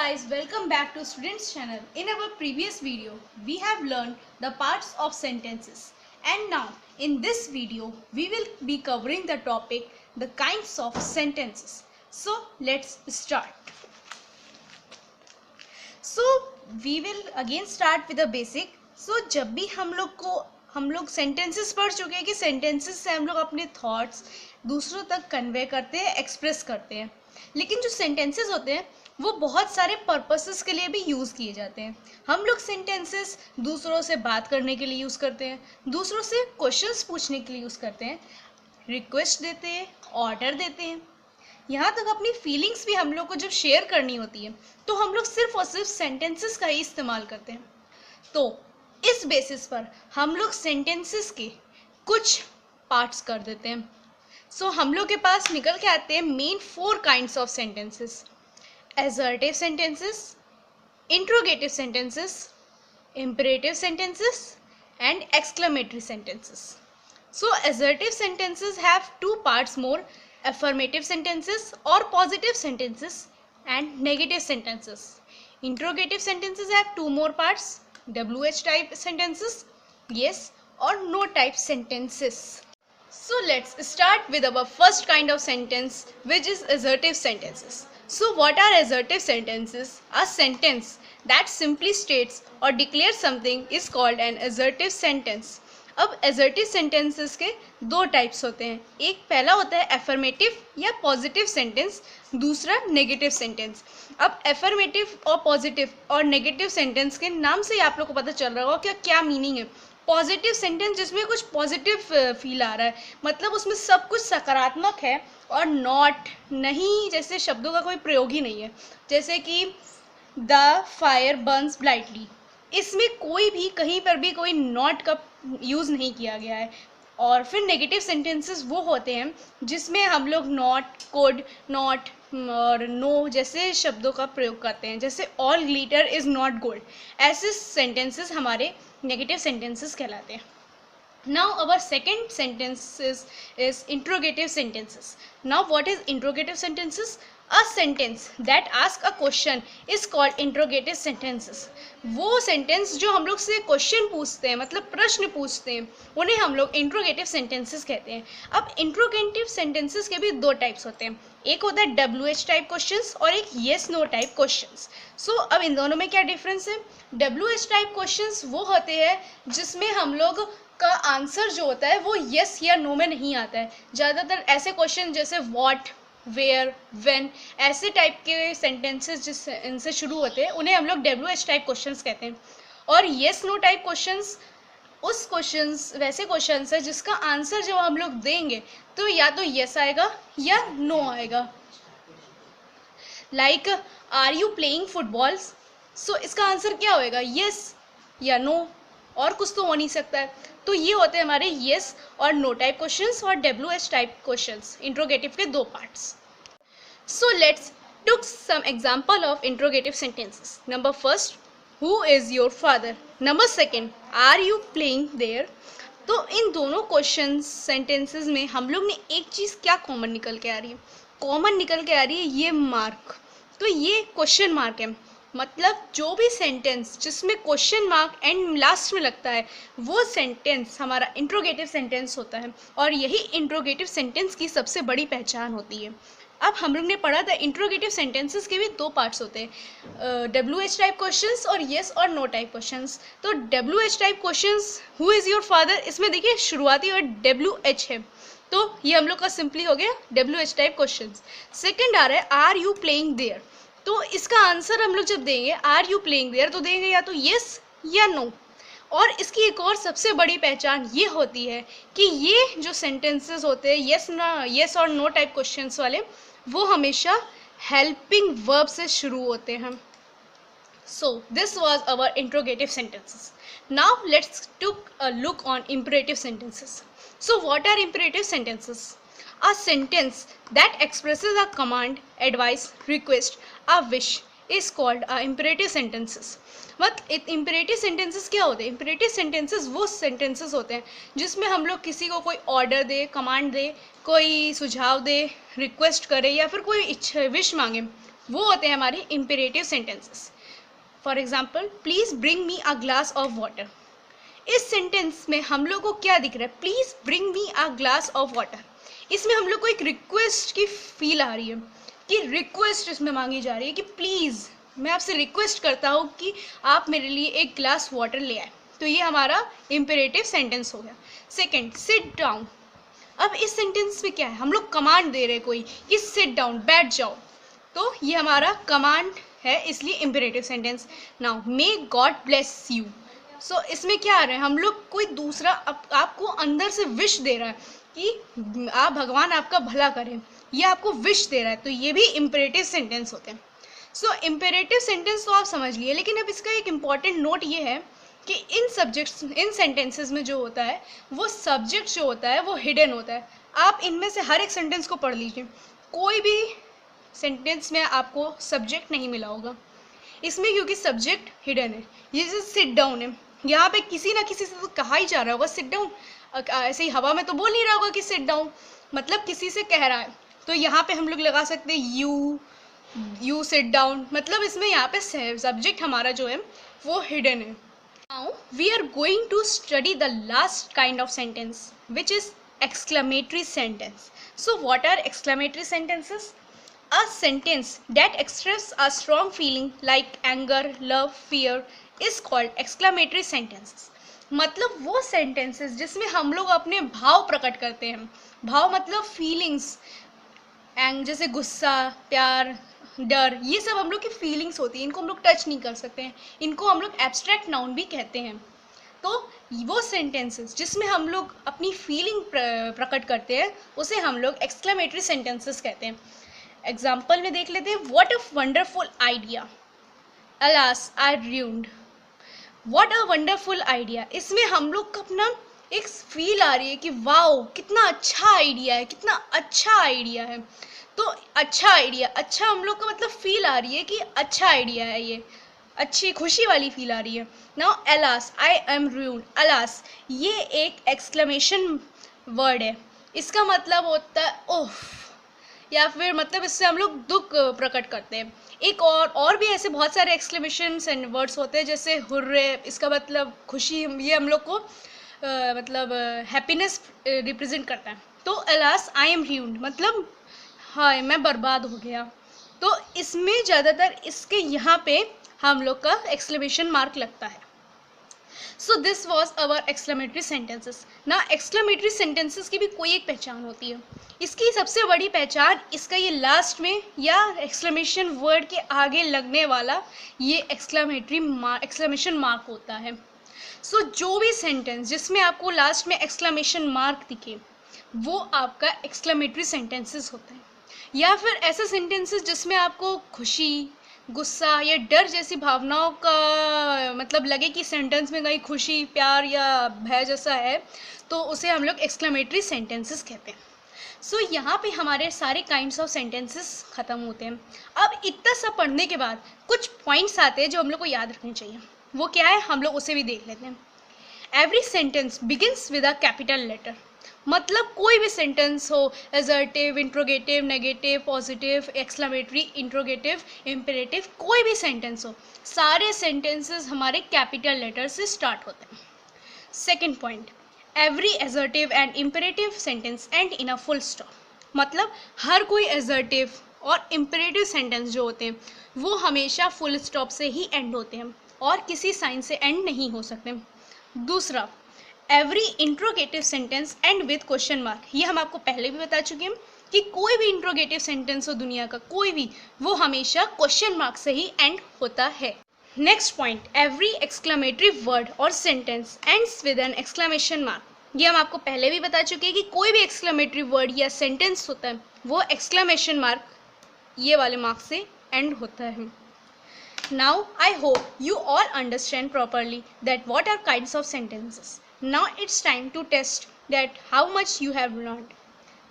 guys, welcome back to Students Channel. In our previous video, we have learned the parts of sentences. And now, in this video, we will be covering the topic, the kinds of sentences. So, let's start. So, we will again start with the basic. So, जब भी हम लोग sentences पढ़ चुके हैं कि sentences से हम लोग अपने thoughts दूसरों तक convey करते हैं, express करते हैं. लेकिन जो sentences होते हैं वो बहुत सारे पर्पसेस के लिए भी यूज़ किए जाते हैं. हम लोग सेंटेंसेस दूसरों से बात करने के लिए यूज़ करते हैं, दूसरों से क्वेश्चंस पूछने के लिए यूज़ करते हैं, रिक्वेस्ट देते हैं, ऑर्डर देते हैं, यहाँ तक अपनी फीलिंग्स भी हम लोग को जब शेयर करनी होती है तो हम लोग सिर्फ और सिर्फ सेंटेंसेस का ही इस्तेमाल करते हैं. तो इस बेसिस पर हम लोग सेंटेंसेस के कुछ पार्ट्स कर देते हैं. सो हम लोग के पास निकल के आते हैं main 4 kinds of sentences. Assertive sentences, interrogative sentences, imperative sentences, and exclamatory sentences. So assertive sentences have 2 parts more: affirmative sentences or positive sentences and negative sentences. Interrogative sentences have 2 more parts: WH type sentences, yes or no type sentences. So let's start with our first kind of sentence, which is assertive sentences. So what are assertive sentences? A sentence that simply states or declares something is called an assertive sentence. अब assertive sentences के 2 types होते हैं. एक पहला होता है affirmative या positive sentence, दूसरा negative sentence. अब affirmative और positive और negative sentence के नाम से ही आप लोग को पता चल रहा होगा क्या मीनिंग है. पॉजिटिव सेंटेंस जिसमें कुछ पॉजिटिव फील आ रहा है, मतलब उसमें सब कुछ सकारात्मक है, और नॉट नहीं जैसे शब्दों का कोई प्रयोग ही नहीं है. जैसे कि द फायर बर्न्स ब्राइटली, इसमें कोई भी कहीं पर भी कोई नॉट का यूज़ नहीं किया गया है. और फिर नेगेटिव सेंटेंसेस वो होते हैं जिसमें हम लोग नॉट, कुड, नॉट और नो जैसे शब्दों का प्रयोग करते हैं. जैसे all glitter is not gold, ऐसे सेंटेंसेस हमारे negative sentences कहलाते हैं. Now our second sentences is interrogative sentences. Now what is interrogative sentences? A sentence that asks a question is called interrogative sentences. वो सेंटेंस जो हम लोग से question पूछते हैं, मतलब प्रश्न पूछते हैं, उन्हें हम लोग इंट्रोगेटिव सेंटेंसेस कहते हैं. अब इंट्रोगेटिव सेंटेंसेस के भी 2 टाइप्स होते हैं. एक होता है WH टाइप क्वेश्चंस और एक येस नो टाइप क्वेश्चंस. सो अब इन दोनों में क्या डिफरेंस है? WH टाइप क्वेश्चंस वो होते हैं जिसमें हम लोग का आंसर जो होता है वो येस या नो में नहीं आता है. ज़्यादातर ऐसे क्वेश्चन जैसे व्हाट, वेयर, व्हेन, ऐसे टाइप के सेंटेंसेस जिस इनसे शुरू होते हैं उन्हें हम लोग WH टाइप क्वेश्चंस कहते हैं. और येस नो टाइप क्वेश्चंस उस क्वेश्चंस वैसे क्वेश्चंस है जिसका आंसर जब हम लोग देंगे तो या तो येस आएगा या नो आएगा. Like are you playing footballs, so इसका आंसर क्या होएगा? येस या नो, और कुछ तो हो नहीं सकता है. तो ये होते हैं हमारे येस और नो टाइप क्वेश्चंस और WH टाइप क्वेश्चंस, इंट्रोगेटिव के 2 parts. So let's took some example of interrogative sentences. Number first, who is your father. Number second, are you playing there. तो इन दोनों क्वेश्चन सेंटेंसेस में हम लोग ने एक चीज़ क्या कॉमन निकल के आ रही है? कॉमन निकल के आ रही है ये मार्क. तो ये क्वेश्चन मार्क है, मतलब जो भी सेंटेंस जिसमें क्वेश्चन मार्क एंड लास्ट में लगता है वो सेंटेंस हमारा इंट्रोगेटिव सेंटेंस होता है. और यही इंट्रोगेटिव सेंटेंस की सबसे बड़ी पहचान होती है. अब हम लोग ने पढ़ा था इंट्रोगेटिव सेंटेंसेस के भी 2 पार्ट्स होते हैं, WH टाइप क्वेश्चंस और येस और नो टाइप क्वेश्चंस. तो WH type questions, who is your father, इसमें देखिए शुरुआती और WH है, तो ये हम लोग का सिंपली हो गया WH टाइप क्वेश्चंस. सेकंड आ रहा है आर यू प्लेइंग देयर. तो इसका आंसर हम लोग जब देंगे आर यू प्लेइंग देयर तो देंगे या तो येस या नो. और इसकी एक और सबसे बड़ी पहचान ये होती है कि ये जो सेंटेंसेस होते हैं येस और नो टाइप क्वेश्चंस वाले, वो हमेशा हेल्पिंग वर्ब से शुरू होते हैं. So this was our interrogative sentences. Now let's took a look on imperative sentences. So what are imperative sentences? A sentence that expresses a command, advice, request, a wish is called a imperative sentences. मतलब imperative sentences क्या होते हैं? imperative sentences वो sentences होते हैं जिसमें हम लोग किसी को कोई ऑर्डर दे, कमांड दे, कोई सुझाव दे, रिक्वेस्ट करे या फिर कोई इच्छा विश मांगे, वो होते हैं हमारे imperative sentences. For example, please bring me a glass of water. इस सेंटेंस में हम लोग को क्या दिख रहा है? Please bring me a glass of water. इसमें हम लोग को एक रिक्वेस्ट की फील आ रही है कि रिक्वेस्ट इसमें मांगी जा रही है कि प्लीज मैं आपसे रिक्वेस्ट करता हूँ कि आप मेरे लिए एक ग्लास वाटर ले आए। तो ये हमारा इम्पेरेटिव सेंटेंस हो गया। Second, sit down. अब इस सेंटेंस में क्या है? हम लोग कमांड दे रहे हैं कोई कि सिट डाउन, बैठ जाओ। तो ये हमारा कमांड है, इसलिए imperative sentence. Now, may God bless you. So इसमें क्या आ रहा है? हम लोग कोई दूसरा आपको अंदर से विश दे रहा है कि आप भगवान आपका भला करें, ये आपको विश दे रहा है। तो ये भी इम्पेरेटिव सेंटेंस होते हैं। सो इम्पेरेटिव सेंटेंस तो आप समझ लिए, लेकिन अब इसका एक इम्पॉर्टेंट नोट ये है कि इन सब्जेक्ट्स, इन सेंटेंसेस में जो होता है वो सब्जेक्ट जो होता है वो हिडन होता है। आप इनमें से हर एक सेंटेंस को पढ़ लीजिए, कोई भी सेंटेंस में आपको सब्जेक्ट नहीं मिला होगा इसमें, क्योंकि सब्जेक्ट हिडन है। ये जैसे सिट डाउन है, यहाँ पे किसी ना किसी से तो कहा ही जा रहा होगा सिट डाउन, ऐसे ही हवा में तो बोल नहीं रहा होगा कि सिट डाउन, मतलब किसी से कह रहा है। तो यहाँ पे हम लोग लगा सकते हैं यू सिट डाउन, मतलब इसमें यहाँ पे सब्जेक्ट हमारा जो है वो हिडन है। Now we are going to study the last kind of sentence which is exclamatory sentence. So what are exclamatory sentences? A sentence that expresses a strong feeling like anger, love, fear is called exclamatory sentences. मतलब वो sentences जिसमें हम लोग अपने भाव प्रकट करते हैं। भाव मतलब feelings, जैसे गुस्सा, प्यार, डर, ये सब हम लोग की फीलिंग्स होती हैं। इनको हम लोग टच नहीं कर सकते हैं, इनको हम लोग एब्स्ट्रैक्ट नाउन भी कहते हैं। तो वो सेंटेंसेस जिसमें हम लोग अपनी फीलिंग प्रकट करते हैं उसे हम लोग एक्सक्लेमेटरी सेंटेंसेस कहते हैं। एग्जाम्पल में देख लेते हैं, what a wonderful idea, alas I ruined. What a wonderful idea, इसमें हम लोग को अपना एक फील आ रही है कि वाओ कितना अच्छा आइडिया है, कितना अच्छा आइडिया है। तो अच्छा आइडिया, अच्छा हम लोग का मतलब फील आ रही है कि अच्छा आइडिया है, ये अच्छी खुशी वाली फील आ रही है। Now alas I am rude, alas ये एक एक्सक्लेमेशन वर्ड है, इसका मतलब होता है ओह, या फिर मतलब इससे हम लोग दुख प्रकट करते हैं। एक और भी ऐसे बहुत सारे एक्सक्लेमेशन एंड वर्ड्स होते हैं, जैसे हुर्रे, इसका मतलब खुशी, ये हम लोग को मतलब हैप्पीनेस रिप्रेजेंट करता है। तो अलास आई एम रूड मतलब हाय मैं बर्बाद हो गया। तो इसमें ज़्यादातर इसके यहाँ पे हम लोग का एक्सक्लेमेशन मार्क लगता है। So this was our exclamatory sentences ना। एक्सक्लेमेटरी सेंटेंसेस की भी कोई एक पहचान होती है। इसकी सबसे बड़ी पहचान इसका ये लास्ट में या एक्सक्लेमेशन वर्ड के आगे लगने वाला ये एक्सक्लेमेशन मार्क होता है। सो जो भी सेंटेंस जिसमें आपको लास्ट में एक्सक्लेमेशन मार्क दिखे वो आपका एक्सक्लेमेटरी सेंटेंसेस होता है। या फिर ऐसे सेंटेंसेस जिसमें आपको खुशी, गुस्सा या डर जैसी भावनाओं का मतलब लगे कि सेंटेंस में कहीं खुशी, प्यार या भय जैसा है, तो उसे हम लोग एक्सक्लेमेटरी सेंटेंसेस कहते हैं। सो यहाँ पे हमारे सारे काइंड्स ऑफ सेंटेंसेस ख़त्म होते हैं। अब इतना सब पढ़ने के बाद कुछ पॉइंट्स आते हैं जो हम लोग को याद रखने चाहिए। वो क्या है, हम लोग उसे भी देख लेते हैं। Every sentence begins with a capital letter. मतलब कोई भी सेंटेंस हो, assertive, interrogative, negative, positive, exclamatory, interrogative, imperative, कोई भी सेंटेंस हो, सारे सेंटेंसेस हमारे कैपिटल लेटर से स्टार्ट होते हैं। Second point, every assertive and imperative sentence and in a full stop. मतलब हर कोई एजर्टिव और इम्पेरेटिव सेंटेंस जो होते हैं वो हमेशा फुल स्टॉप से ही एंड होते हैं और किसी साइन से एंड नहीं हो सकते। दूसरा, every interrogative sentence and with question mark. ये हम आपको पहले भी बता चुके हैं कि कोई भी इंट्रोगेटिव सेंटेंस हो दुनिया का कोई भी, वो हमेशा क्वेश्चन मार्क से ही एंड होता है। Next point, every exclamatory word और sentence ends with an exclamation mark. ये हम आपको पहले भी बता चुके हैं कि कोई भी एक्सक्लेमेटरी वर्ड या सेंटेंस होता है वो एक्सक्लेमेशन मार्क ये वाले मार्क से एंड होता है। Now I hope you all understand properly that what are kinds of sentences. Now it's time to test that how much you have learned.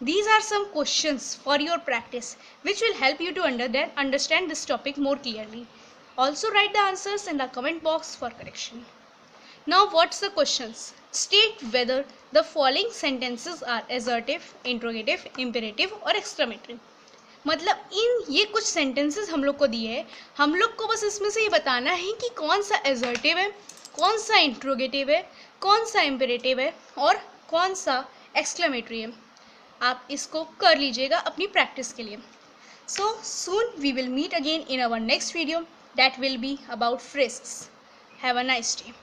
These are some questions for your practice which will help you to understand this topic more clearly. Also write the answers in the comment box for correction. Now what's the questions? State whether the following sentences are assertive, interrogative, imperative or exclamatory. मतलब ये कुछ sentences हम लोग को दिए हैं, हम लोग को बस इसमें से ये बताना है कि कौन सा एजर्टिव है, कौन सा इंट्रोगेटिव है, कौन सा इम्पेरेटिव है और कौन सा एक्सक्लेमेटरी है। आप इसको कर लीजिएगा अपनी प्रैक्टिस के लिए। So soon we will meet again in our next video that will be about phrases. Have a nice day.